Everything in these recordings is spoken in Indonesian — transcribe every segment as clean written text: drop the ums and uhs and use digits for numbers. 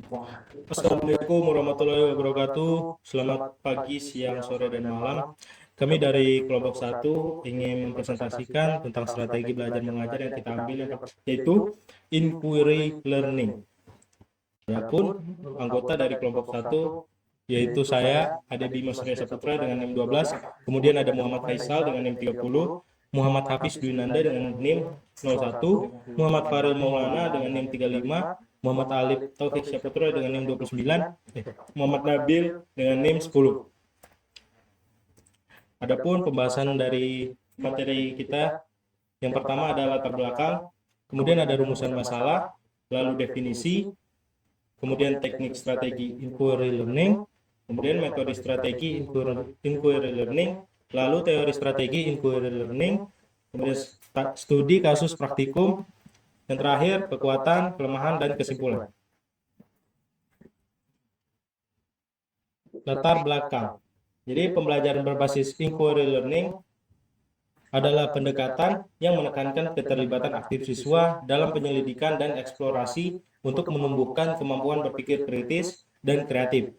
Assalamualaikum warahmatullahi wabarakatuh. Selamat pagi, siang, sore, dan malam. Kami dari kelompok satu ingin mempresentasikan tentang strategi belajar mengajar yang kita ambil, yaitu inquiry learning. Adapun anggota dari kelompok satu yaitu saya, Ade Bima Surya Saputra dengan NIM 12, kemudian ada Muhammad Faisal dengan NIM 30, Muhammad Hafiz Dwinanda dengan NIM 01, Muhammad Faril Maulana dengan NIM 35, Muhammad Alif Taufik Saputra dengan NIM 29, Muhammad Nabil dengan NIM 10. Adapun pembahasan dari materi kita, yang pertama adalah latar belakang, kemudian ada rumusan masalah, lalu definisi, kemudian teknik strategi inquiry learning, kemudian metode strategi inquiry learning, lalu teori strategi inquiry learning, kemudian studi kasus praktikum, dan terakhir kekuatan, kelemahan, dan kesimpulan. Latar belakang. Jadi pembelajaran berbasis inquiry learning adalah pendekatan yang menekankan keterlibatan aktif siswa dalam penyelidikan dan eksplorasi untuk menumbuhkan kemampuan berpikir kritis dan kreatif.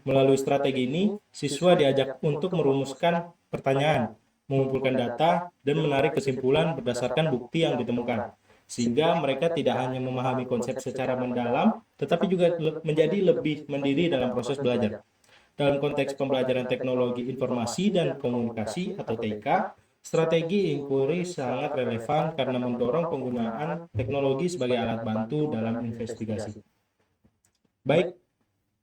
Melalui strategi ini, siswa diajak untuk merumuskan pertanyaan, mengumpulkan data, dan menarik kesimpulan berdasarkan bukti yang ditemukan. Sehingga mereka tidak hanya memahami konsep secara mendalam, tetapi juga menjadi lebih mandiri dalam proses belajar. Dalam konteks pembelajaran teknologi informasi dan komunikasi atau TIK, strategi inquiry sangat relevan karena mendorong penggunaan teknologi sebagai alat bantu dalam investigasi. Baik,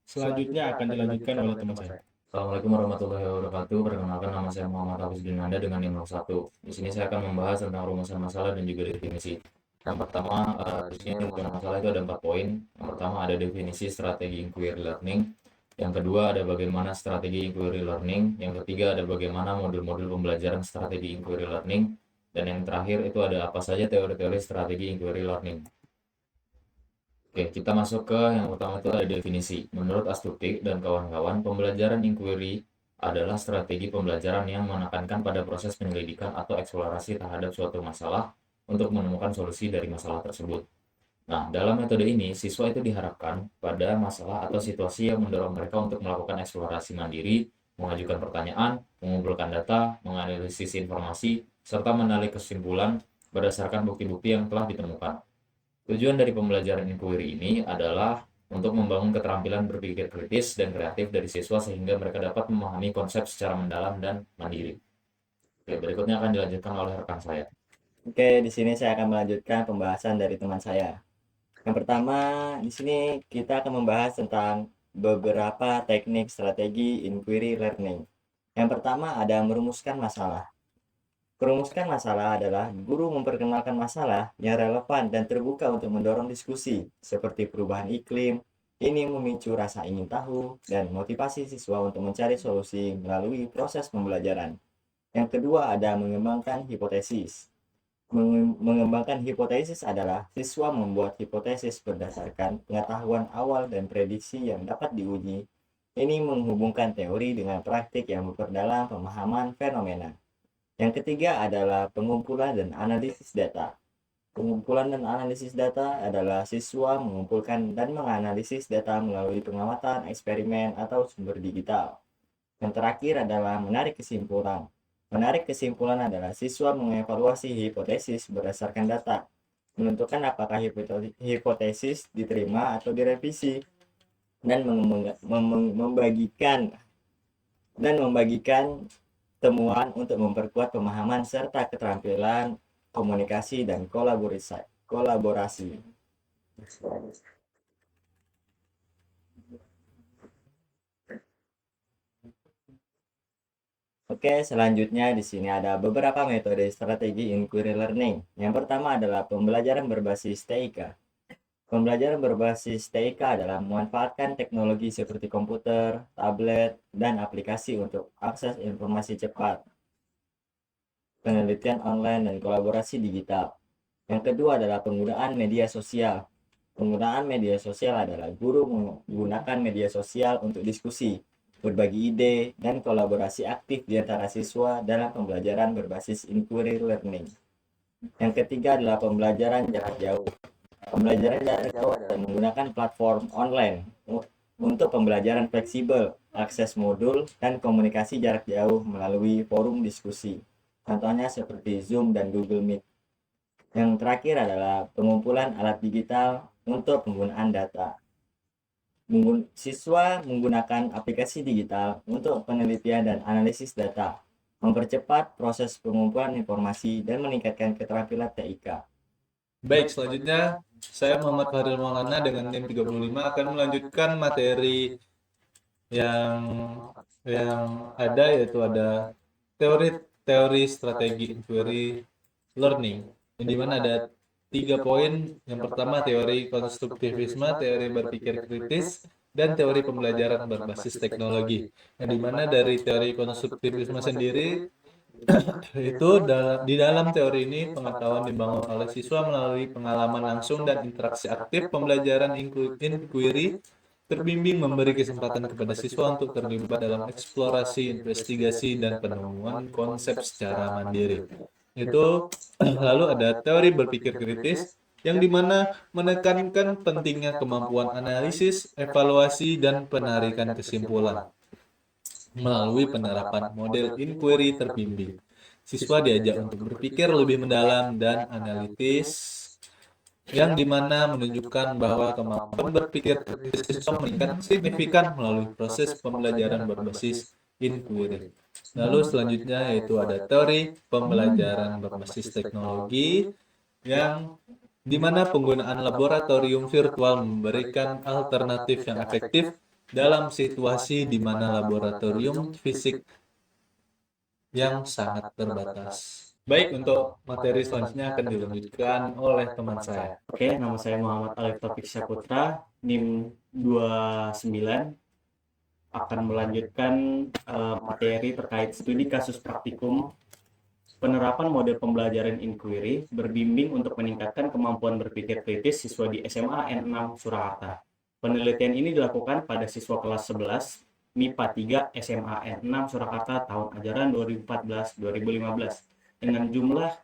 selanjutnya akan dilanjutkan oleh teman saya. Assalamualaikum warahmatullahi wabarakatuh. Perkenalkan, nama saya Muhammad Hafiz Dwinanda dengan NIM 01. Di sini saya akan membahas tentang rumusan masalah dan juga definisi. Yang pertama, di sini rumusan masalah itu ada 4 poin. Yang pertama ada definisi strategi inquiry learning. Yang kedua ada bagaimana strategi inquiry learning. Yang ketiga ada bagaimana modul-modul pembelajaran strategi inquiry learning. Dan yang terakhir itu ada apa saja teori-teori strategi inquiry learning. Oke, kita masuk ke yang pertama itu ada definisi. Menurut Astuti dan kawan-kawan, pembelajaran inquiry adalah strategi pembelajaran yang menekankan pada proses penyelidikan atau eksplorasi terhadap suatu masalah untuk menemukan solusi dari masalah tersebut. Nah, dalam metode ini, siswa itu diharapkan pada masalah atau situasi yang mendorong mereka untuk melakukan eksplorasi mandiri, mengajukan pertanyaan, mengumpulkan data, menganalisis informasi, serta menarik kesimpulan berdasarkan bukti-bukti yang telah ditemukan. Tujuan dari pembelajaran inquiry ini adalah untuk membangun keterampilan berpikir kritis dan kreatif dari siswa sehingga mereka dapat memahami konsep secara mendalam dan mandiri. Oke, berikutnya akan dilanjutkan oleh rekan saya. Oke, di sini saya akan melanjutkan pembahasan dari teman saya. Yang pertama, di sini kita akan membahas tentang beberapa teknik strategi inquiry learning. Yang pertama ada merumuskan masalah. Merumuskan masalah adalah guru memperkenalkan masalah yang relevan dan terbuka untuk mendorong diskusi, seperti perubahan iklim. Ini memicu rasa ingin tahu dan motivasi siswa untuk mencari solusi melalui proses pembelajaran. Yang kedua ada mengembangkan hipotesis. Mengembangkan hipotesis adalah siswa membuat hipotesis berdasarkan pengetahuan awal dan prediksi yang dapat diuji. Ini menghubungkan teori dengan praktik yang memperdalam pemahaman fenomena. Yang ketiga adalah pengumpulan dan analisis data. Pengumpulan dan analisis data adalah siswa mengumpulkan dan menganalisis data melalui pengamatan, eksperimen, atau sumber digital. Yang terakhir adalah menarik kesimpulan. Menarik kesimpulan adalah siswa mengevaluasi hipotesis berdasarkan data, menentukan apakah hipotesis diterima atau direvisi, dan membagikan temuan untuk memperkuat pemahaman serta keterampilan komunikasi dan kolaborasi. Oke, selanjutnya di sini ada beberapa metode strategi inquiry learning. Yang pertama adalah pembelajaran berbasis TIK. Pembelajaran berbasis TIK adalah memanfaatkan teknologi seperti komputer, tablet, dan aplikasi untuk akses informasi cepat, penelitian online, dan kolaborasi digital. Yang kedua adalah penggunaan media sosial. Penggunaan media sosial adalah guru menggunakan media sosial untuk diskusi, berbagi ide, dan kolaborasi aktif di antara siswa dalam pembelajaran berbasis inquiry learning. Yang ketiga adalah pembelajaran jarak jauh. Pembelajaran jarak jauh adalah menggunakan platform online untuk pembelajaran fleksibel, akses modul, dan komunikasi jarak jauh melalui forum diskusi. Contohnya seperti Zoom dan Google Meet. Yang terakhir adalah pengumpulan alat digital untuk penggunaan data. Siswa menggunakan aplikasi digital untuk penelitian dan analisis data, mempercepat proses pengumpulan informasi, dan meningkatkan keterampilan TIK. Baik, selanjutnya saya Muhammad Fahri Maulana dengan NIM 35 akan melanjutkan materi yang ada, yaitu ada teori strategi inquiry learning, yang dimana ada 3 poin. Yang pertama teori konstruktivisme, teori berpikir kritis, dan teori pembelajaran berbasis teknologi. Yang dimana dari teori konstruktivisme sendiri itu di dalam teori ini pengetahuan dibangun oleh siswa melalui pengalaman langsung dan interaksi aktif. Pembelajaran inquiry terbimbing memberi kesempatan kepada siswa untuk terlibat dalam eksplorasi, investigasi, dan penemuan konsep secara mandiri. Itu lalu ada teori berpikir kritis, yang dimana menekankan pentingnya kemampuan analisis, evaluasi, dan penarikan kesimpulan melalui penerapan model inquiry terbimbing. Siswa diajak untuk berpikir lebih mendalam dan analitis, yang dimana menunjukkan bahwa kemampuan berpikir kritis siswa meningkat signifikan melalui proses pembelajaran berbasis inquiry. Lalu selanjutnya yaitu ada teori pembelajaran berbasis teknologi, yang dimana penggunaan laboratorium virtual memberikan alternatif yang efektif dalam situasi di mana laboratorium fisik yang sangat terbatas. Baik, untuk materi selanjutnya akan dilanjutkan oleh teman saya. Oke, nama saya Muhammad Alif Taufik Syaputra, NIM 29, akan melanjutkan materi terkait studi kasus praktikum penerapan model pembelajaran inquiry berbimbing untuk meningkatkan kemampuan berpikir kritis siswa di SMA N6 Surakarta. Penelitian ini dilakukan pada siswa kelas 11 MIPA 3 SMA N6 Surakarta tahun ajaran 2014-2015 dengan jumlah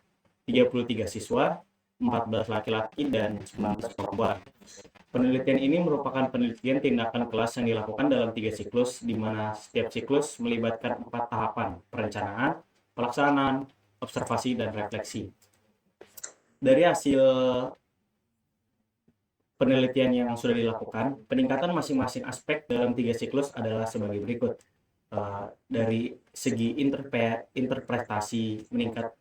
33 siswa, 14 laki-laki dan 19 perempuan. Penelitian ini merupakan penelitian tindakan kelas yang dilakukan dalam 3 siklus, di mana setiap siklus melibatkan 4 tahapan: perencanaan, pelaksanaan, observasi, dan refleksi. Dari hasil penelitian yang sudah dilakukan, peningkatan masing-masing aspek dalam 3 siklus adalah sebagai berikut. Dari segi interpretasi meningkat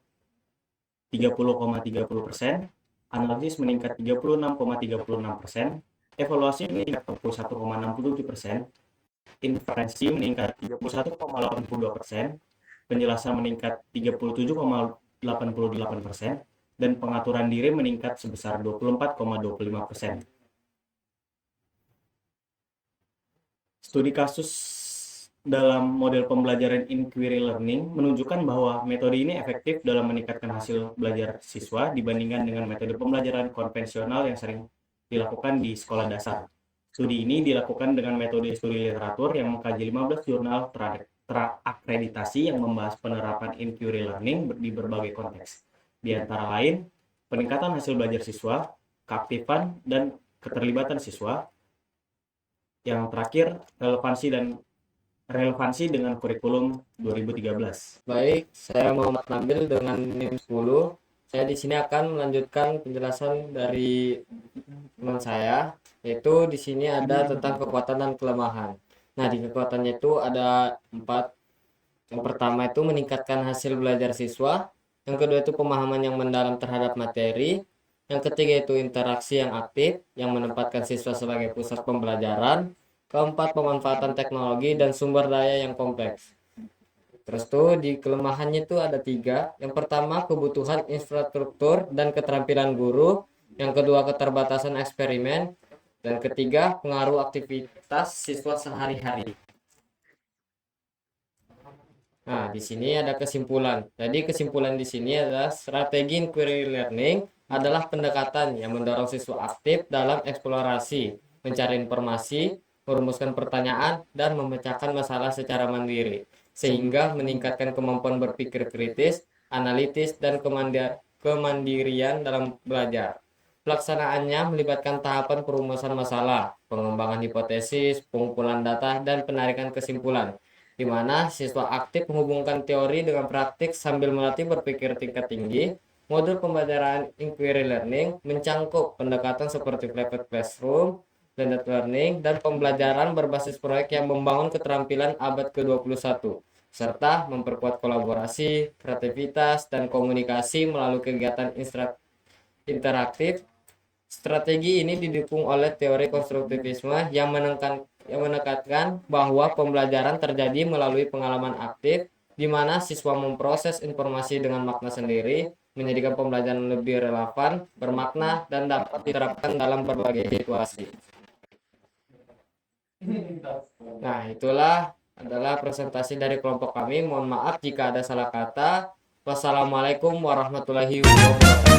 30,30%, analisis meningkat 36,36%, evaluasi meningkat 41,67%, inferensi meningkat 31,82%, penjelasan meningkat 37,88%, dan pengaturan diri meningkat sebesar 24,25%. Studi kasus dalam model pembelajaran inquiry learning menunjukkan bahwa metode ini efektif dalam meningkatkan hasil belajar siswa dibandingkan dengan metode pembelajaran konvensional yang sering dilakukan di sekolah dasar. Studi ini dilakukan dengan metode studi literatur yang mengkaji 15 jurnal terakreditasi yang membahas penerapan inquiry learning di berbagai konteks. Di antara lain, peningkatan hasil belajar siswa, keaktifan dan keterlibatan siswa. Yang terakhir, relevansi dengan kurikulum 2013. Baik, saya Muhammad Nabil dengan NIM 10. Saya di sini akan melanjutkan penjelasan dari teman saya, yaitu di sini ada tentang kekuatan dan kelemahan. Nah, di kekuatannya itu ada 4. Yang pertama itu meningkatkan hasil belajar siswa. Yang kedua itu pemahaman yang mendalam terhadap materi. Yang ketiga itu interaksi yang aktif, yang menempatkan siswa sebagai pusat pembelajaran. Keempat, pemanfaatan teknologi dan sumber daya yang kompleks. Terus tuh di kelemahannya itu ada 3. Yang pertama, kebutuhan infrastruktur dan keterampilan guru. Yang kedua, keterbatasan eksperimen. Dan ketiga, pengaruh aktivitas siswa sehari-hari. Nah, di sini ada kesimpulan. Jadi kesimpulan di sini adalah strategi inquiry learning adalah pendekatan yang mendorong siswa aktif dalam eksplorasi, mencari informasi, merumuskan pertanyaan, dan memecahkan masalah secara mandiri, sehingga meningkatkan kemampuan berpikir kritis, analitis, dan kemandirian dalam belajar. Pelaksanaannya melibatkan tahapan perumusan masalah, pengembangan hipotesis, pengumpulan data, dan penarikan kesimpulan, di mana siswa aktif menghubungkan teori dengan praktik sambil melatih berpikir tingkat tinggi. Modul pembelajaran inquiry learning mencangkup pendekatan seperti flipped classroom, blended learning, dan pembelajaran berbasis proyek yang membangun keterampilan abad ke-21, serta memperkuat kolaborasi, kreativitas, dan komunikasi melalui kegiatan interaktif. Strategi ini didukung oleh teori konstruktivisme yang menekankan bahwa pembelajaran terjadi melalui pengalaman aktif, di mana siswa memproses informasi dengan makna sendiri, menjadikan pembelajaran lebih relevan, bermakna, dan dapat diterapkan dalam berbagai situasi. Nah, itulah adalah presentasi dari kelompok kami. Mohon maaf jika ada salah kata. Wassalamualaikum warahmatullahi wabarakatuh.